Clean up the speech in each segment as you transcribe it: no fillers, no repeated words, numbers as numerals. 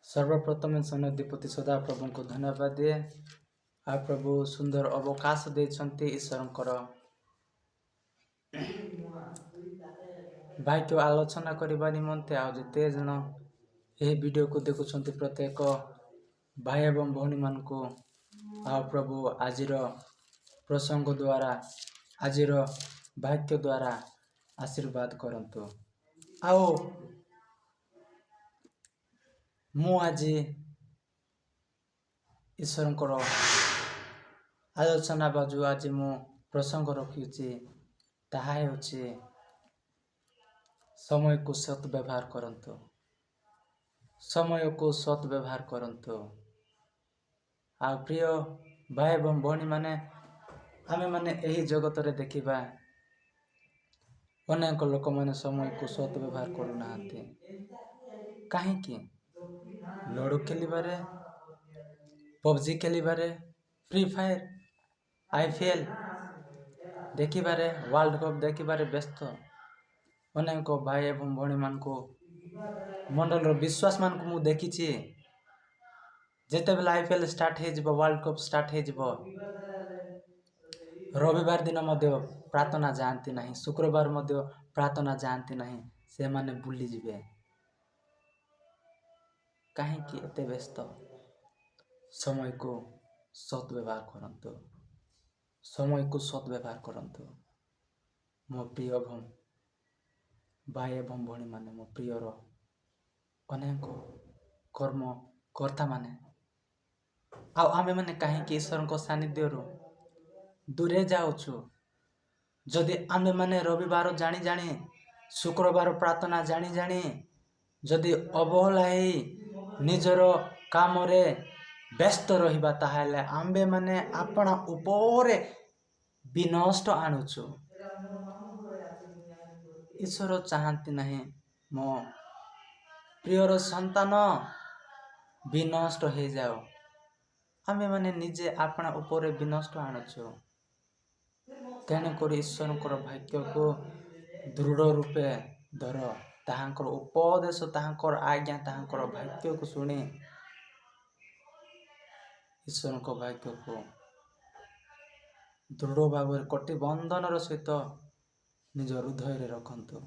सर्वप्रथम सन्नधिपति सदा प्रभु को धन्यवाद दिए। आ प्रभु सुंदर अवकाश देते ईश्वर भाग्य आलोचना करने निमंते आज जिते जन यह वीडियो को देखुं प्रत्येक भाई एवं भौणी मान को आ प्रभु आज प्रसंग द्वारा आज वाक्य द्वारा आशीर्वाद करंतु। आओ मु आज ईश्वर आलोचना बाजू आज मु प्रसंग रखी ताहा समय को सत व्यवहार करंतु। समय को सत व्यवहार करंतु। आ प्रिय भाई एवं भौणी माने आमे माने यही जगत रे देखिबा अनेक लोक माने समय को सत व्यवहार करूना कहीं लूडो खेलिबारे, पबजी खेलिबारे, फ्री फायर, आईपीएल देखिबारे, वर्ल्ड कप देखिबारे व्यस्त अनेक भाई एवं भौणी मान को मंडल विश्वास मान को मु देखी जेते बेला आईपीएल स्टार्ट हो वर्ल्ड कप स्टार्ट हो रविवार दिन मध्य प्रार्थना जाती नहीं, शुक्रवार मध्य प्रार्थना जाती नहीं, से माने भूली जिवे कहीं एते व्यस्त। समय को सत व्यवहार करंतु। समय को सत व्यवहार करंतु। मो प्रिय भाई एवं भौणी माने मो प्रियर अनेक कर्म कर्ता माने आमे माने कहीं ईश्वर को सानिध्य दूरे जाऊछु। जदि आमे माने रविवार जानी जानी शुक्रवार प्रार्थना जानी जानी जदि अवहेला निजर काम रे व्यस्त रहिबा ताहाले आम्बे माने अपना उपरे विनष्ट आणुछु। ईश्वर चाहती नहीं मो प्रियर संतान विनष्ट हो जाओ। आमे माने निजे अपना उपरे विनष्ट आणुछु। तेणुक ईश्वर भाग्य को दृढ़ रूपे धर ताहांकर उपदेश ताहांकर आज्ञा ताहांकर भाग्य को शुणी ईश्वर को भाग्य को दृढ़ भाव कटिबंधन सहित निज हृदय रे रखंतु।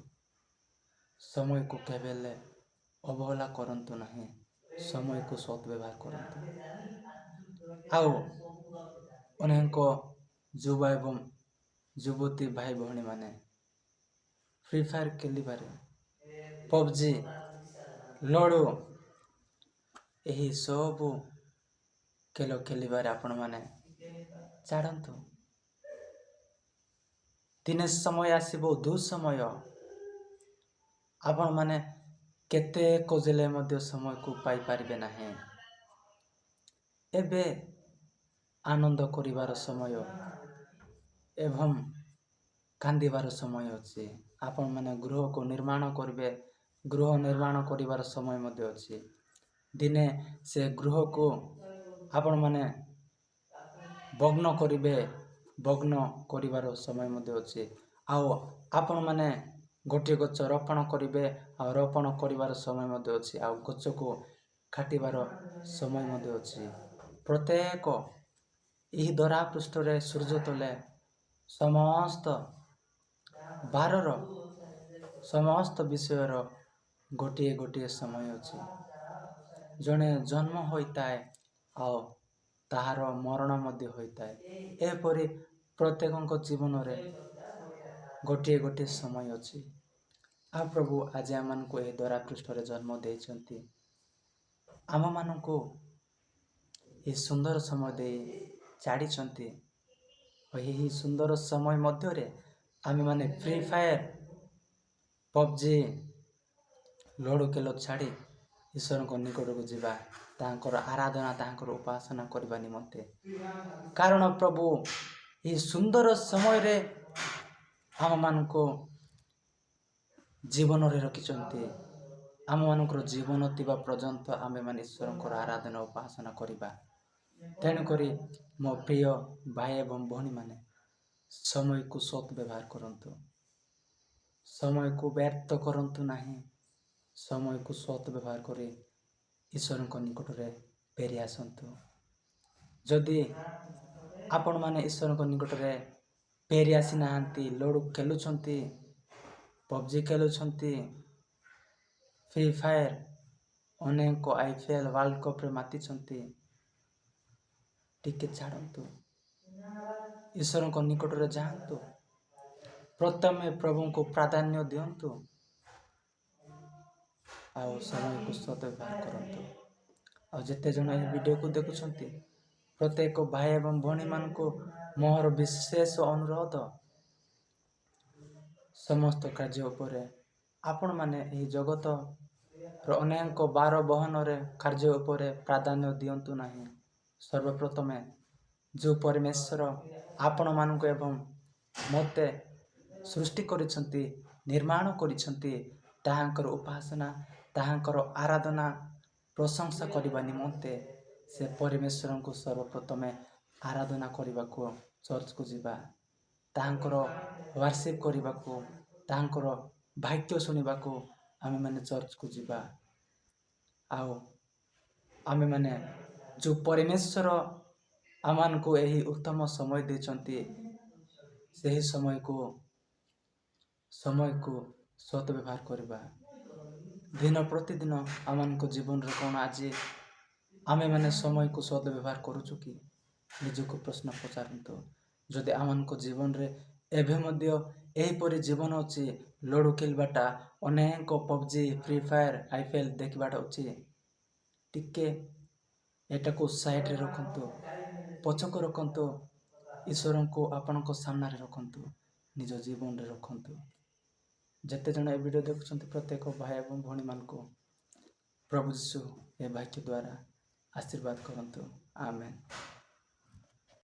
समय को केवेले अवहेला करंतु नहीं, समय को सत व्यवहार करंतु। आओ अनेक युवा एवं युवती भाई भौणी माने फ्री फायर खेलिबारे, पबजी, लूडो यही सब खेल खेलिबारे आपण माने छाड़ंतु। दिने समय आसीबो दुसमय आपण माने केते खोजले मध्य समय को पाई पारिबे नाही। एबे आनंद करिवार समय एवं कांदिबार समय अछि। आपण माने गृह को निर्माण करिवे, गृह निर्माण करिवार समय मध्य अछि। दिने से गृह को आपण माने भग्न करिवे, भग्न करिवार समय मध्य अछि। आओ आपण माने गोटे गच रोपण करिवे आ रोपण करिवार समय मध्य अछि। आ गच को काटिबार समय मध्य अछि। प्रत्येक यही धरा पृष्ठ रे सूर्य तले समस्त बारर समस्त विषयर गोटे गोटे समय अछि। जने जन्म होता है आओ ताहार मरण मध्य होता है। एपरि प्रत्येक जीवन रे गोटे गोटे समय अछि। आ प्रभु आज आम को यह धरा पृष्ठ रे जन्म देइछंती। आम मान को ये सुंदर समय दे छाड़ी यही सुंदर समय मध्य रे आमे माने फ्री फायर, पबजी, लूडो खेल छाड़ी ईश्वर को निकट को जीवा तांकर आराधना तांकर उपासना करबा निमंते। कारण प्रभु ये सुंदर समय रे आम मान को जीवन रे रखिचंती। आम मानकर जीवन तिबा पर्यंत आमे मान ईश्वर को आराधना उपासना करिबा। तेणु करी मो प्रिय भाई एवं भौणी माने समय को सत व्यवहार करंतु। समय को व्यर्थ करंतु नहीं। समय को सत व्यवहार करे ଈଶ୍ୱରଙ୍କ ନିକଟରେ ଫେରି ଆସନ୍ତୁ। ଯଦି ଆପଣମାନେ ଈଶ୍ୱରଙ୍କ ନିକଟରେ ଫେରି ଆସିନାହାନ୍ତି, ଲୁଡୁ ଖେଳୁଛନ୍ତି, ପବ୍ଜି ଖେଳୁଛନ୍ତି, ଫ୍ରି ଫାୟାର, ଅନେକ IPL ୱାର୍ଲଡ କପ୍ରେ ମାତିଛନ୍ତି, ଟିକେ ଛାଡ଼ନ୍ତୁ, ଈଶ୍ୱରଙ୍କ ନିକଟରେ ଯାଆନ୍ତୁ। ପ୍ରଥମେ ପ୍ରଭୁଙ୍କୁ ପ୍ରାଧାନ୍ୟ ଦିଅନ୍ତୁ ଆଉ ସମୟକୁ ସଦ୍ବ୍ୟବହାର କରନ୍ତୁ। ଆଉ ଯେତେ ଜଣ ଏହି ଭିଡ଼ିଓକୁ ଦେଖୁଛନ୍ତି, ପ୍ରତ୍ୟେକ ଭାଇ ଏବଂ ଭଉଣୀମାନଙ୍କୁ ମୋର ବିଶେଷ ଅନୁରୋଧ, ସମସ୍ତ କାର୍ଯ୍ୟ ଉପରେ ଆପଣମାନେ ଏହି ଜଗତର ଅନେକ ବାର ବହନରେ କାର୍ଯ୍ୟ ଉପରେ ପ୍ରାଧାନ୍ୟ ଦିଅନ୍ତୁ ନାହିଁ। ସର୍ବପ୍ରଥମେ ଯେଉଁ ପରମେଶ୍ୱର ଆପଣମାନଙ୍କୁ ଏବଂ ମୋତେ ସୃଷ୍ଟି କରିଛନ୍ତି, ନିର୍ମାଣ କରିଛନ୍ତି, ତାହାଙ୍କର ଉପାସନା, ତାହାଙ୍କର ଆରାଧନା, ପ୍ରଶଂସା କରିବା ନିମନ୍ତେ ସେ ପରମେଶ୍ୱରଙ୍କୁ ସର୍ବପ୍ରଥମେ ଆରାଧନା କରିବାକୁ ଚର୍ଚ୍ଚକୁ ଯିବା, ତାହାଙ୍କର ୱାର୍ସିପ୍ କରିବାକୁ, ତାହାଙ୍କର ବାକ୍ୟ ଶୁଣିବାକୁ ଆମେମାନେ ଚର୍ଚ୍ଚକୁ ଯିବା। ଆଉ ଆମେମାନେ ଯେଉଁ ପରମେଶ୍ୱର ଆମମାନଙ୍କୁ ଏହି ଉତ୍ତମ ସମୟ ଦେଇଛନ୍ତି, ସେହି ସମୟକୁ ସଦ୍ବ୍ୟବହାର କରିବା। ଦିନ ପ୍ରତିଦିନ ଆମମାନଙ୍କ ଜୀବନରେ କ'ଣ ଆଜି ଆମେମାନେ ସମୟକୁ ସଦ୍ବ୍ୟବହାର କରୁଛୁ କି? ନିଜକୁ ପ୍ରଶ୍ନ ପଚାରନ୍ତୁ। ଯଦି ଆମମାନଙ୍କ ଜୀବନରେ ଏବେ ମଧ୍ୟ ଏହିପରି ଜୀବନ ଅଛି, ଲୁଡୁ ଖେଳିବାଟା, ଅନେକ ପବ୍ଜି, ଫ୍ରି ଫାୟାର, IPL ଦେଖିବାଟା ଅଛି, ଟିକେ ଏଟାକୁ ସାଇଡ଼ରେ ରଖନ୍ତୁ, ପଛକୁ ରଖନ୍ତୁ, ଈଶ୍ୱରଙ୍କୁ ଆପଣଙ୍କ ସାମ୍ନାରେ ରଖନ୍ତୁ, ନିଜ ଜୀବନରେ ରଖନ୍ତୁ। ଯେତେ ଜଣ ଏ ଭିଡ଼ିଓ ଦେଖୁଛନ୍ତି, ପ୍ରତ୍ୟେକ ଭାଇ ଏବଂ ଭଉଣୀମାନଙ୍କୁ ପ୍ରଭୁ ଯୀଶୁ ଏ ବାକ୍ୟ ଦ୍ୱାରା ଆଶୀର୍ବାଦ କରନ୍ତୁ। ଆମେନ୍।